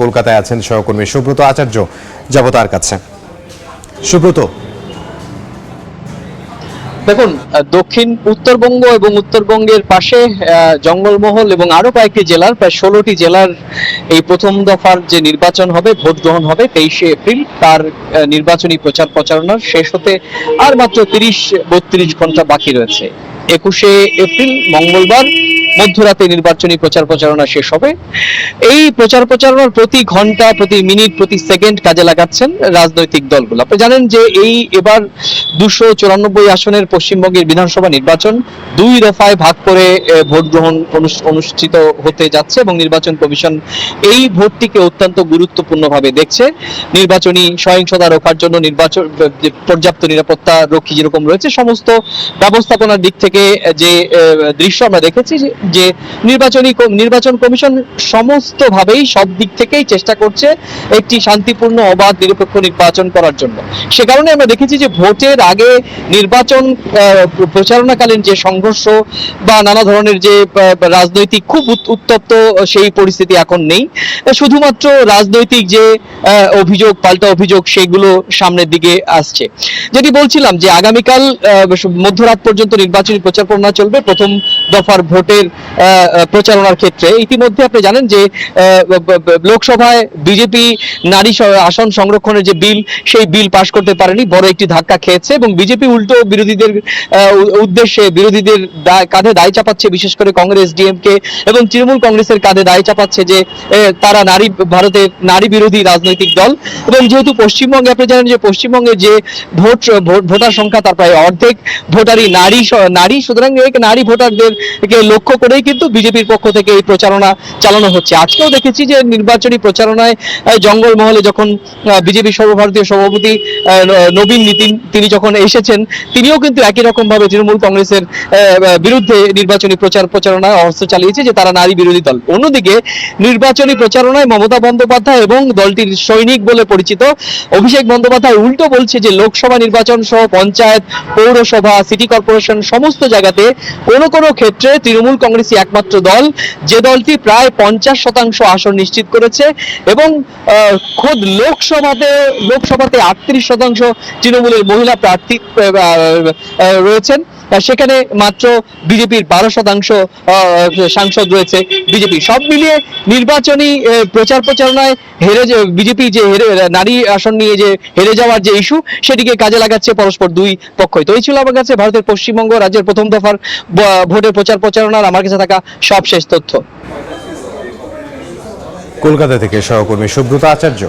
কলকাতায় আছেন সহকর্মী সুব্রত আচার্য, যাব তার কাছে। সুব্রত, দেখুন, দক্ষিণ উত্তরবঙ্গ এবং উত্তরবঙ্গের পাশে জঙ্গলমহল এবং আরো কয়েকটি জেলার প্রায় 16টি জেলার এই প্রথম দফার যে নির্বাচন হবে, ভোট গ্রহণ হবে 23শে এপ্রিল, তার নির্বাচনী প্রচার প্রচারণা শেষ হতে আর মাত্র 30-32 ঘন্টা বাকি রয়েছে। 21শে এপ্রিল মঙ্গলবার মধ্যরাতে নির্বাচনী প্রচার প্রচারণা শেষ হবে। এই প্রচার প্রচারণার প্রতি ঘন্টা, প্রতি মিনিট, প্রতি সেকেন্ড কাজে লাগাচ্ছেন রাজনৈতিক দলগুলো। আপনি জানেন যে এবার 294 আসনের পশ্চিমবঙ্গের বিধানসভা নির্বাচন 2 দফায় ভাগ করে ভোট গ্রহণ অনুষ্ঠিত হতে যাচ্ছে এবং নির্বাচন কমিশন এই ভোটটিকে অত্যন্ত গুরুত্বপূর্ণভাবে দেখছে। নির্বাচনী সহিংসতা রোখার জন্য পর্যাপ্ত নিরাপত্তা রক্ষী যেরকম রয়েছে, সমস্ত ব্যবস্থাপনার দিক থেকে যে দৃশ্য আমরা দেখেছি যে নির্বাচন কমিশন সমস্তভাবেই সব দিক থেকেই চেষ্টা করছে একটি শান্তিপূর্ণ, অবাধ, নিরপেক্ষ নির্বাচন করার জন্য। সে কারণে আমরা দেখেছি যে ভোটের আগে নির্বাচন প্রচারণাকালীন যে সংঘর্ষ বা নানা ধরনের যে রাজনৈতিক খুব উত্তপ্ত সেই পরিস্থিতি এখন নেই। শুধুমাত্র রাজনৈতিক যে অভিযোগ, পাল্টা অভিযোগ, সেগুলো সামনের দিকে আসছে। যেটি বলছিলাম যে আগামীকাল মধ্যরাত পর্যন্ত নির্বাচনী প্রচার প্রচারণা চলবে প্রথম দফার ভোটের প্রচারণার ক্ষেত্রে। ইতিমধ্যে আপনি জানেন যে লোকসভায় বিজেপি নারী আসন সংরক্ষণের যে বিল, সেই বিল পাশ করতে পারেনি, বড় একটি ধাক্কা খেয়েছে এবং বিজেপি উল্টো বিরোধীদের উদ্দেশ্যে বিরোধীদের কাঁধে দায় চাপাচ্ছে, বিশেষ করে কংগ্রেস, ডিএমকে এবং তৃণমূল কংগ্রেসের কাঁধে দায় চাপাচ্ছে যে তারা ভারতের নারী বিরোধী রাজনৈতিক দল। এবং যেহেতু পশ্চিমবঙ্গে আপনি জানেন যে পশ্চিমবঙ্গের যে ভোটার সংখ্যা তার প্রায় অর্ধেক ভোটারই নারী, সুতরাং এই নারী ভোটারদেরকে লক্ষ্য করেই কিন্তু বিজেপির পক্ষ থেকে এই প্রচারণা চালানো হচ্ছে। আজকেও দেখেছি যে নির্বাচনী প্রচারণায় জঙ্গলমহলে যখন বিজেপি সর্বভারতীয় সভাপতি নবীন নীতিন তিনি যখন এসেছেন, তিনিও কিন্তু একই রকম ভাবে তৃণমূল কংগ্রেসের বিরুদ্ধে নির্বাচনী প্রচারণায় অস্ত্র চালিয়েছে যে তারা নারী বিরোধী দল। অন্যদিকে নির্বাচনী প্রচারণায় মমতা বন্দ্যোপাধ্যায় এবং দলটির সৈনিক বলে পরিচিত অভিষেক বন্দ্যোপাধ্যায় উল্টো বলছে যে লোকসভা নির্বাচন সহ পঞ্চায়েত, পৌরসভা, সিটি কর্পোরেশন সমস্ত জায়গাতে কোনো ক্ষেত্রে তৃণমূল কংগ্রেসই একমাত্র দল যে দলটি প্রায় 50% আসন নিশ্চিত করেছে এবং খোদ লোকসভাতে 38% তৃণমূলের মহিলা প্রার্থী রয়েছেন। সেখানে মাত্র বিজেপির 12% সাংসদ রয়েছে বিজেপি। সব মিলিয়ে নির্বাচনী প্রচার প্রচারণায় বিজেপি যে নারী আসন নিয়ে যে হেরে যাওয়ার যে ইস্যু, সেটিকে কাজে লাগাচ্ছে পরস্পর দুই পক্ষই। তো এই ছিল আমার কাছে ভারতের পশ্চিমবঙ্গ রাজ্যের প্রথম দফার ভোটের প্রচার প্রচারণার আমার কাছে থাকা সবশেষ তথ্য। কলকাতা থেকে সহকর্মী সুব্রত আচার্য।